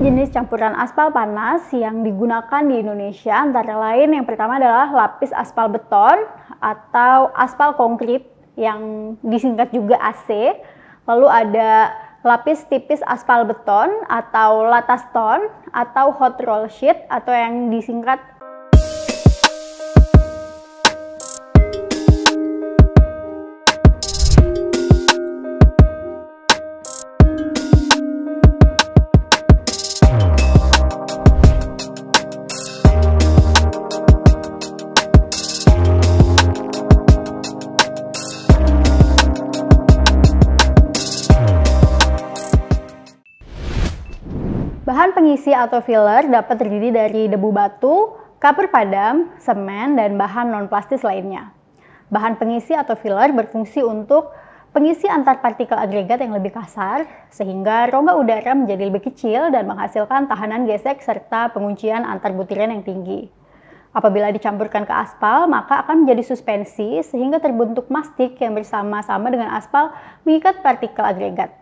Jenis-jenis campuran aspal panas yang digunakan di Indonesia antara lain yang pertama adalah lapis aspal beton atau aspal konkrit yang disingkat juga AC. Lalu ada lapis tipis aspal beton atau lataston atau hot roll sheet atau yang disingkat Bahan pengisi atau filler dapat terdiri dari debu batu, kapur padam, semen, dan bahan non-plastis lainnya. Bahan pengisi atau filler berfungsi untuk pengisi antar partikel agregat yang lebih kasar, sehingga rongga udara menjadi lebih kecil dan menghasilkan tahanan gesek serta penguncian antar butiran yang tinggi. Apabila dicampurkan ke aspal, maka akan menjadi suspensi sehingga terbentuk mastik yang bersama-sama dengan aspal mengikat partikel agregat.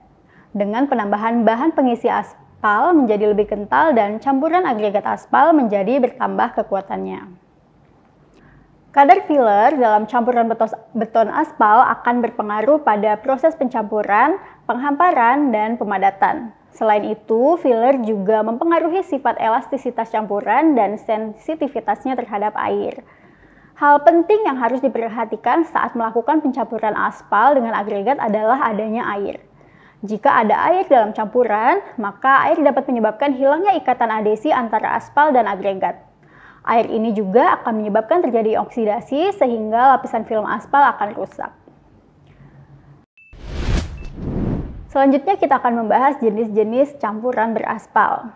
Dengan penambahan bahan pengisi aspal menjadi lebih kental dan campuran agregat aspal menjadi bertambah kekuatannya. Kadar filler dalam campuran beton aspal akan berpengaruh pada proses pencampuran, penghamparan, dan pemadatan. Selain itu, filler juga mempengaruhi sifat elastisitas campuran dan sensitivitasnya terhadap air. Hal penting yang harus diperhatikan saat melakukan pencampuran aspal dengan agregat adalah adanya air. Jika ada air dalam campuran, maka air dapat menyebabkan hilangnya ikatan adhesi antara aspal dan agregat. Air ini juga akan menyebabkan terjadi oksidasi sehingga lapisan film aspal akan rusak. Selanjutnya kita akan membahas jenis-jenis campuran beraspal.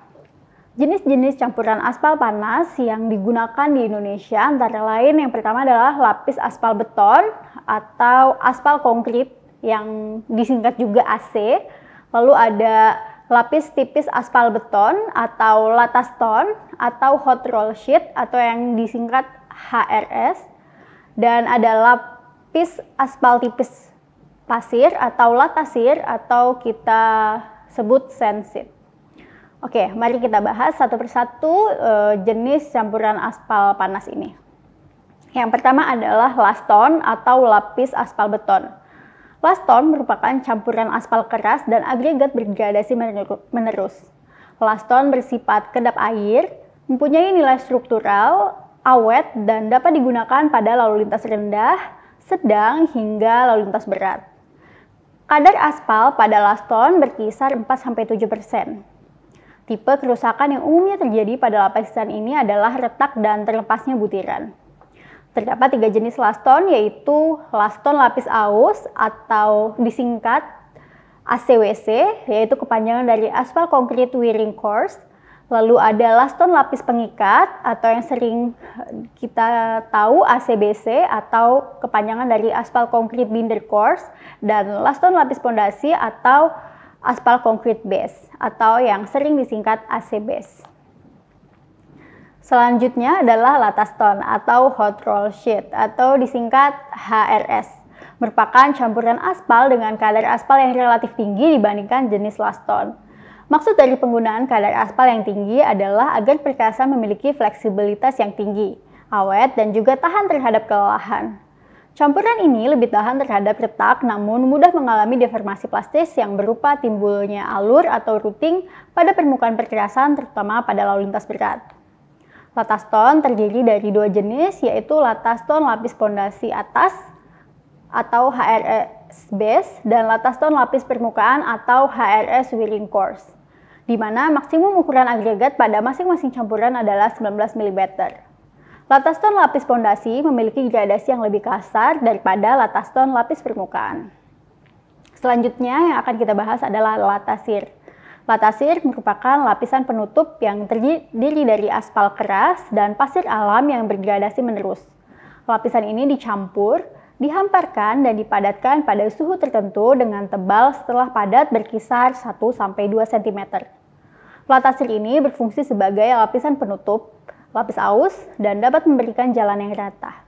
Jenis-jenis campuran aspal panas yang digunakan di Indonesia antara lain yang pertama adalah lapis aspal beton atau aspal konkrit yang disingkat juga AC, lalu ada lapis tipis aspal beton atau lataston atau hot roll sheet atau yang disingkat HRS, dan ada lapis aspal tipis pasir atau latasir atau kita sebut sand sheet. Oke, mari kita bahas satu persatu jenis campuran aspal panas ini. Yang pertama adalah laston atau lapis aspal beton. Laston merupakan campuran aspal keras dan agregat bergradasi menerus. Laston bersifat kedap air, mempunyai nilai struktural, awet, dan dapat digunakan pada lalu lintas rendah, sedang, hingga lalu lintas berat. Kadar aspal pada laston berkisar 4-7%. Tipe kerusakan yang umumnya terjadi pada lapisan ini adalah retak dan terlepasnya butiran. Terdapat 3 jenis laston, yaitu laston lapis aus atau disingkat ACWC, yaitu kepanjangan dari aspal konkrit wearing course. Lalu ada laston lapis pengikat atau yang sering kita tahu ACBC atau kepanjangan dari aspal konkrit binder course, dan laston lapis pondasi atau aspal konkrit base atau yang sering disingkat ACBase. Selanjutnya adalah lataston atau hot roll sheet atau disingkat HRS. Merupakan campuran aspal dengan kadar aspal yang relatif tinggi dibandingkan jenis laston. Maksud dari penggunaan kadar aspal yang tinggi adalah agar perkakas memiliki fleksibilitas yang tinggi, awet, dan juga tahan terhadap kelelahan. Campuran ini lebih tahan terhadap retak namun mudah mengalami deformasi plastis yang berupa timbulnya alur atau routing pada permukaan perkerasan terutama pada lalu lintas berat. Lataston terdiri dari 2 jenis, yaitu lataston lapis pondasi atas atau HRS base dan lataston lapis permukaan atau HRS wearing course, di mana maksimum ukuran agregat pada masing-masing campuran adalah 19 mm. Lataston lapis pondasi memiliki gradasi yang lebih kasar daripada lataston lapis permukaan. Selanjutnya yang akan kita bahas adalah latasir. Latasir merupakan lapisan penutup yang terdiri dari aspal keras dan pasir alam yang bergradasi menerus. Lapisan ini dicampur, dihamparkan, dan dipadatkan pada suhu tertentu dengan tebal setelah padat berkisar 1-2 cm. Latasir ini berfungsi sebagai lapisan penutup, lapis aus, dan dapat memberikan jalan yang rata.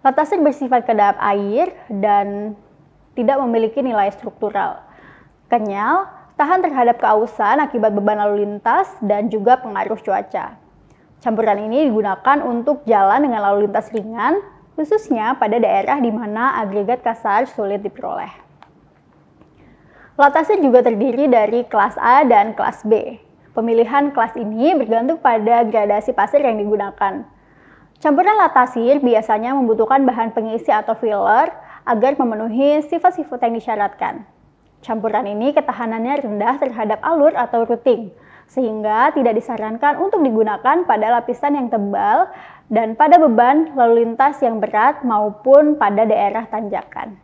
Latasir bersifat kedap air dan tidak memiliki nilai struktural. Kenyal, tahan terhadap keausan akibat beban lalu lintas, dan juga pengaruh cuaca. Campuran ini digunakan untuk jalan dengan lalu lintas ringan, khususnya pada daerah di mana agregat kasar sulit diperoleh. Latasir juga terdiri dari kelas A dan kelas B. Pemilihan kelas ini bergantung pada gradasi pasir yang digunakan. Campuran latasir biasanya membutuhkan bahan pengisi atau filler agar memenuhi sifat-sifat yang disyaratkan. Campuran ini ketahanannya rendah terhadap alur atau routing, sehingga tidak disarankan untuk digunakan pada lapisan yang tebal dan pada beban lalu lintas yang berat maupun pada daerah tanjakan.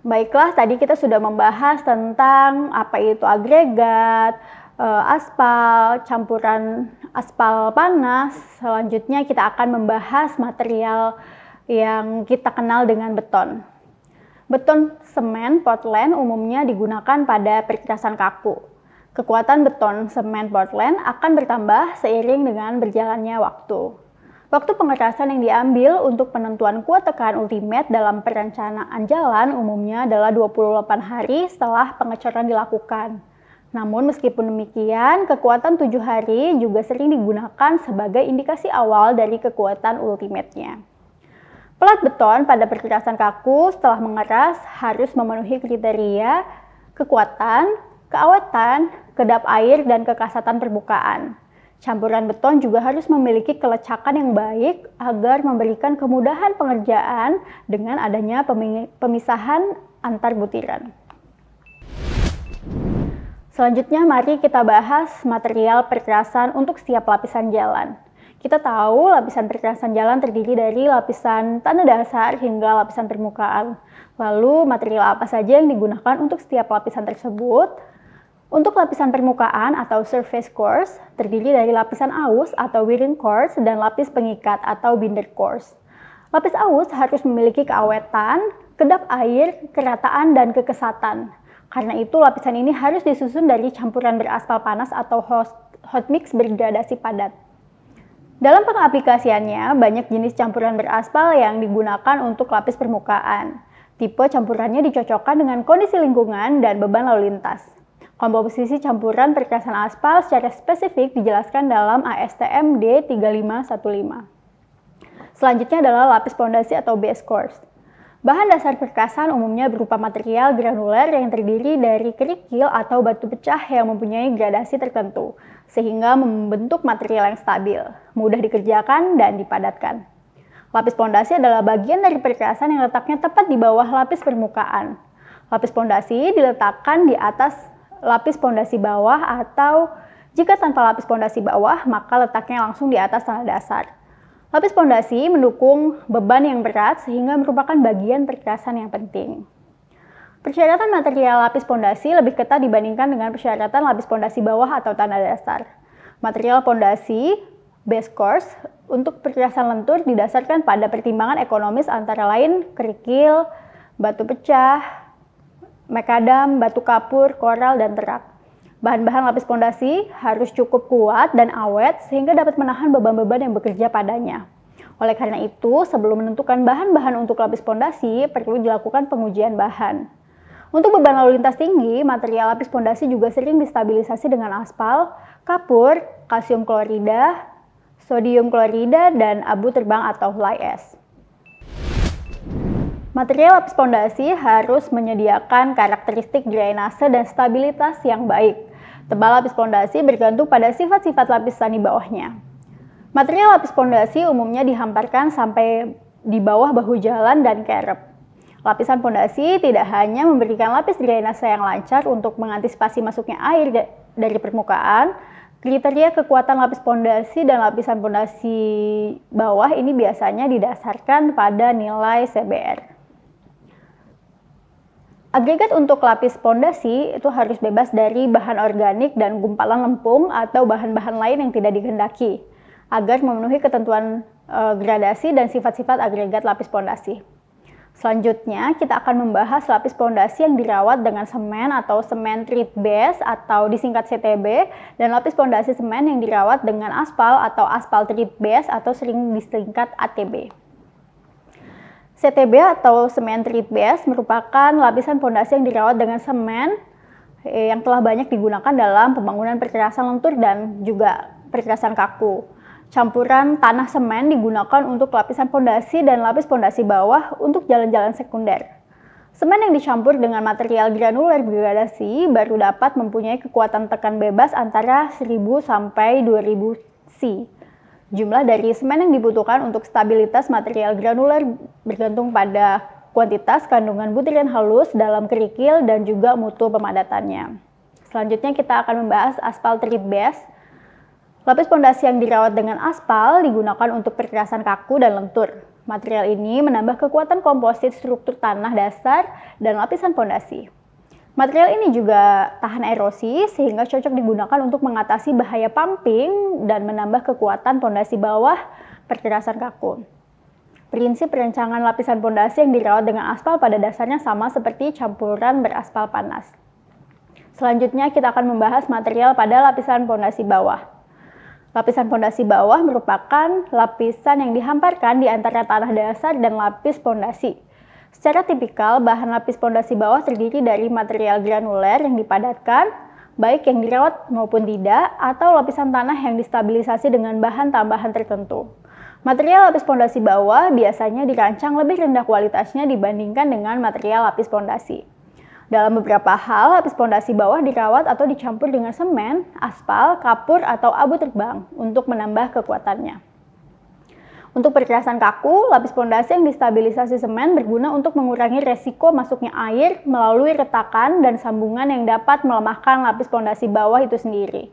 Baiklah, tadi kita sudah membahas tentang apa itu agregat, aspal, campuran aspal panas. Selanjutnya kita akan membahas material yang kita kenal dengan beton. Beton semen Portland umumnya digunakan pada perkerasan kaku. Kekuatan beton semen Portland akan bertambah seiring dengan berjalannya waktu. Waktu pengerasan yang diambil untuk penentuan kuat tekan ultimate dalam perencanaan jalan umumnya adalah 28 hari setelah pengecoran dilakukan. Namun meskipun demikian, kekuatan 7 hari juga sering digunakan sebagai indikasi awal dari kekuatan ultimate-nya. Pelat beton pada perkerasan kaku setelah mengeras harus memenuhi kriteria kekuatan, keawetan, kedap air, dan kekasatan permukaan. Campuran beton juga harus memiliki kelecakan yang baik agar memberikan kemudahan pengerjaan dengan adanya pemisahan antar butiran. Selanjutnya mari kita bahas material perkerasan untuk setiap lapisan jalan. Kita tahu lapisan perkerasan jalan terdiri dari lapisan tanah dasar hingga lapisan permukaan. Lalu material apa saja yang digunakan untuk setiap lapisan tersebut? Untuk lapisan permukaan atau surface course terdiri dari lapisan aus atau wearing course dan lapis pengikat atau binder course. Lapis aus harus memiliki keawetan, kedap air, kerataan, dan kekesatan. Karena itu lapisan ini harus disusun dari campuran beraspal panas atau hot mix bergradasi padat. Dalam pengaplikasiannya, banyak jenis campuran beraspal yang digunakan untuk lapis permukaan. Tipe campurannya dicocokkan dengan kondisi lingkungan dan beban lalu lintas. Komposisi campuran perkerasan aspal secara spesifik dijelaskan dalam ASTM D3515. Selanjutnya adalah lapis pondasi atau base course. Bahan dasar perkasan umumnya berupa material granuler yang terdiri dari kerikil atau batu pecah yang mempunyai gradasi tertentu, sehingga membentuk material yang stabil, mudah dikerjakan, dan dipadatkan. Lapis pondasi adalah bagian dari perkasan yang letaknya tepat di bawah lapis permukaan. Lapis pondasi diletakkan di atas lapis pondasi bawah atau jika tanpa lapis pondasi bawah, maka letaknya langsung di atas tanah dasar. Lapis pondasi mendukung beban yang berat sehingga merupakan bagian perkerasan yang penting. Persyaratan material lapis pondasi lebih ketat dibandingkan dengan persyaratan lapis pondasi bawah atau tanah dasar. Material pondasi base course untuk perkerasan lentur didasarkan pada pertimbangan ekonomis antara lain kerikil, batu pecah, makadam, batu kapur, koral, dan terak. Bahan-bahan lapis pondasi harus cukup kuat dan awet sehingga dapat menahan beban-beban yang bekerja padanya. Oleh karena itu, sebelum menentukan bahan-bahan untuk lapis pondasi, perlu dilakukan pengujian bahan. Untuk beban lalu lintas tinggi, material lapis pondasi juga sering distabilisasi dengan aspal, kapur, kalsium klorida, sodium klorida, dan abu terbang atau fly ash. Material lapis pondasi harus menyediakan karakteristik drainase dan stabilitas yang baik. Tebal lapis pondasi bergantung pada sifat-sifat lapisan di bawahnya. Material lapis pondasi umumnya dihamparkan sampai di bawah bahu jalan dan kerep. Lapisan pondasi tidak hanya memberikan lapis drainase yang lancar untuk mengantisipasi masuknya air dari permukaan, kriteria kekuatan lapis pondasi dan lapisan pondasi bawah ini biasanya didasarkan pada nilai CBR. Agregat untuk lapis pondasi itu harus bebas dari bahan organik dan gumpalan lempung atau bahan-bahan lain yang tidak dikehendaki agar memenuhi ketentuan gradasi dan sifat-sifat agregat lapis pondasi. Selanjutnya, kita akan membahas lapis pondasi yang dirawat dengan semen atau semen treat base atau disingkat CTB dan lapis pondasi semen yang dirawat dengan aspal atau aspal treat base atau sering disingkat ATB. CTB atau semen treat base merupakan lapisan pondasi yang dirawat dengan semen yang telah banyak digunakan dalam pembangunan perkerasan lentur dan juga perkerasan kaku. Campuran tanah semen digunakan untuk lapisan pondasi dan lapis pondasi bawah untuk jalan-jalan sekunder. Semen yang dicampur dengan material granuler bergradasi baru dapat mempunyai kekuatan tekan bebas antara 1000 sampai 2000 C. Jumlah dari semen yang dibutuhkan untuk stabilitas material granuler bergantung pada kuantitas kandungan butiran halus dalam kerikil dan juga mutu pemadatannya. Selanjutnya kita akan membahas aspal treat base. Lapis pondasi yang dirawat dengan aspal digunakan untuk perkerasan kaku dan lentur. Material ini menambah kekuatan komposit struktur tanah dasar dan lapisan pondasi. Material ini juga tahan erosi sehingga cocok digunakan untuk mengatasi bahaya pumping dan menambah kekuatan pondasi bawah perkerasan kaku. Prinsip perencangan lapisan pondasi yang dirawat dengan aspal pada dasarnya sama seperti campuran beraspal panas. Selanjutnya kita akan membahas material pada lapisan pondasi bawah. Lapisan pondasi bawah merupakan lapisan yang dihamparkan di antara tanah dasar dan lapis pondasi. Secara tipikal, bahan lapis pondasi bawah terdiri dari material granuler yang dipadatkan, baik yang dirawat maupun tidak, atau lapisan tanah yang distabilisasi dengan bahan tambahan tertentu. Material lapis pondasi bawah biasanya dirancang lebih rendah kualitasnya dibandingkan dengan material lapis pondasi. Dalam beberapa hal, lapis pondasi bawah dirawat atau dicampur dengan semen, aspal, kapur, atau abu terbang untuk menambah kekuatannya. Untuk perkerasan kaku, lapis pondasi yang distabilisasi semen berguna untuk mengurangi resiko masuknya air melalui retakan dan sambungan yang dapat melemahkan lapis pondasi bawah itu sendiri.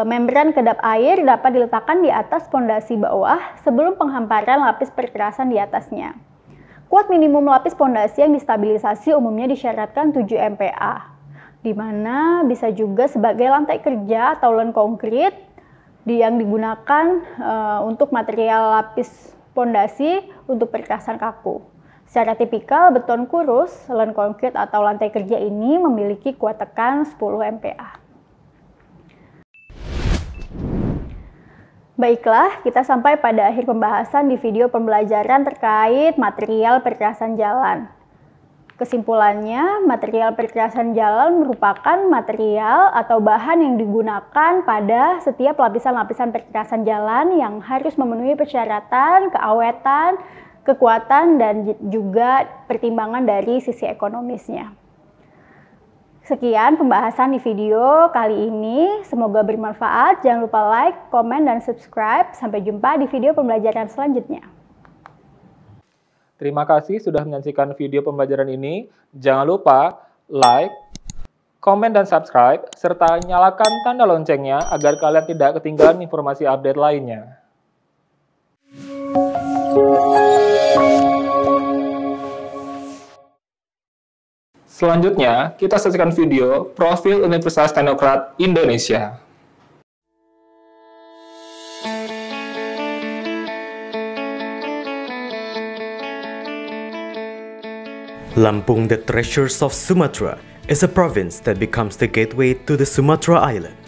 Membran kedap air dapat diletakkan di atas pondasi bawah sebelum penghamparan lapis perkerasan di atasnya. Kuat minimum lapis pondasi yang distabilisasi umumnya disyaratkan 7 MPa, di mana bisa juga sebagai lantai kerja atau len konkrit yang digunakan untuk material lapis pondasi untuk perkerasan kaku. Secara tipikal, beton kurus, len konkrit atau lantai kerja ini memiliki kuat tekan 10 MPa. Baiklah, kita sampai pada akhir pembahasan di video pembelajaran terkait material perkerasan jalan. Kesimpulannya, material perkerasan jalan merupakan material atau bahan yang digunakan pada setiap lapisan-lapisan perkerasan jalan yang harus memenuhi persyaratan, keawetan, kekuatan, dan juga pertimbangan dari sisi ekonomisnya. Sekian pembahasan di video kali ini, semoga bermanfaat. Jangan lupa like, komen, dan subscribe. Sampai jumpa di video pembelajaran selanjutnya. Terima kasih sudah menyaksikan video pembelajaran ini. Jangan lupa like, komen, dan subscribe, serta nyalakan tanda loncengnya agar kalian tidak ketinggalan informasi update lainnya. Selanjutnya, kita saksikan video Profil Universitas Teknokrat Indonesia. Lampung, the Treasures of Sumatra, is a province that becomes the gateway to the Sumatra Island.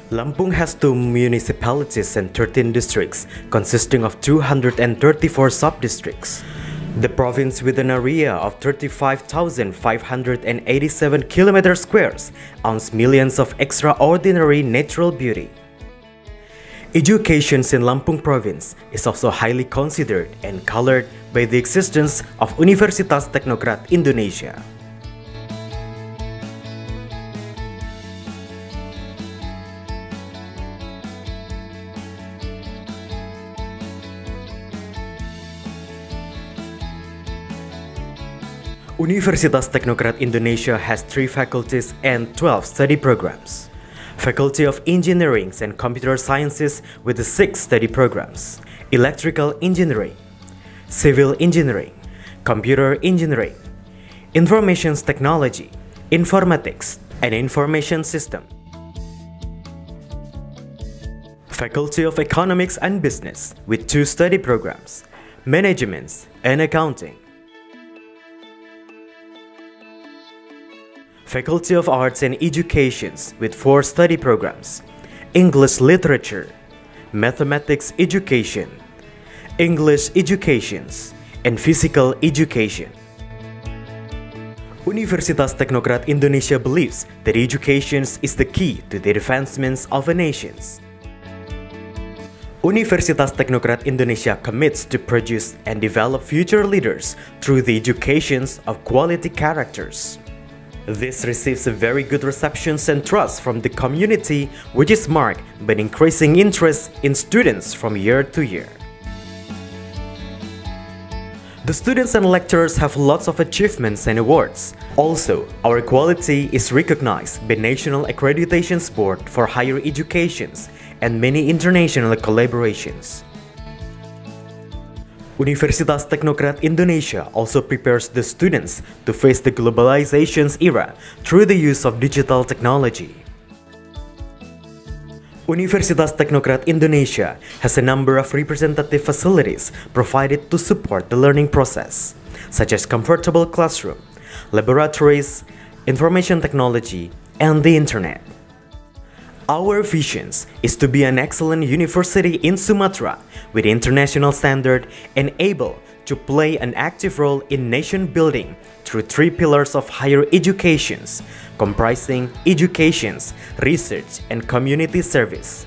Lampung has 2 municipalities and 13 districts, consisting of 234 sub-districts. The province, with an area of 35,587 km squares, owns millions of extraordinary natural beauty. Education in Lampung province is also highly considered and colored by the existence of Universitas Teknokrat Indonesia. Universitas Teknokrat Indonesia has 3 faculties and 12 study programs. Faculty of Engineering and Computer Sciences with the 6 study programs: Electrical Engineering, Civil Engineering, Computer Engineering, Information Technology, Informatics, and Information System. Faculty of Economics and Business with 2 study programs: Management and Accounting. Faculty of Arts and Education with 4 study programs: English Literature, Mathematics Education, English educations, and physical education. Universitas Teknokrat Indonesia believes that education is the key to the advancements of a nation. Universitas Teknokrat Indonesia commits to produce and develop future leaders through the education of quality characters. This receives a very good reception and trust from the community, which is marked by an increasing interest in students from year to year. The students and lecturers have lots of achievements and awards. Also, our quality is recognized by National Accreditation Board for Higher Education and many international collaborations. Universitas Teknokrat Indonesia also prepares the students to face the globalization's era through the use of digital technology. Universitas Teknokrat Indonesia has a number of representative facilities provided to support the learning process, such as comfortable classroom, laboratories, information technology, and the internet. Our vision is to be an excellent university in Sumatra with international standard and able to play an active role in nation building through 3 pillars of higher education, comprising education, research, and community service.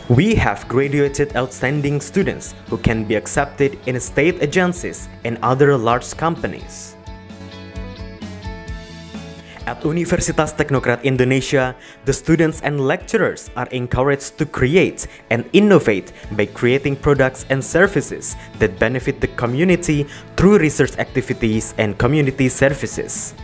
We have graduated outstanding students who can be accepted in state agencies and other large companies. At Universitas Teknokrat Indonesia, the students and lecturers are encouraged to create and innovate by creating products and services that benefit the community through research activities and community services.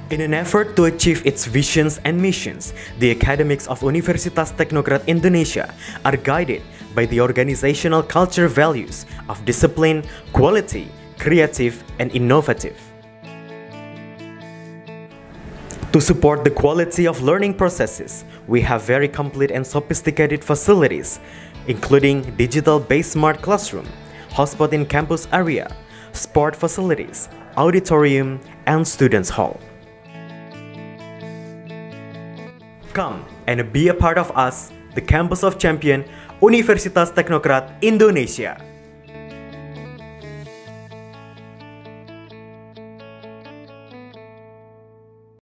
In an effort to achieve its visions and missions, the academics of Universitas Teknokrat Indonesia are guided by the organizational culture values of discipline, quality, creative, and innovative. To support the quality of learning processes, we have very complete and sophisticated facilities, including digital-based smart classroom, hotspot in campus area, sport facilities, auditorium, and students' hall. Come and be a part of us, the Campus of Champion, Universitas Teknokrat Indonesia.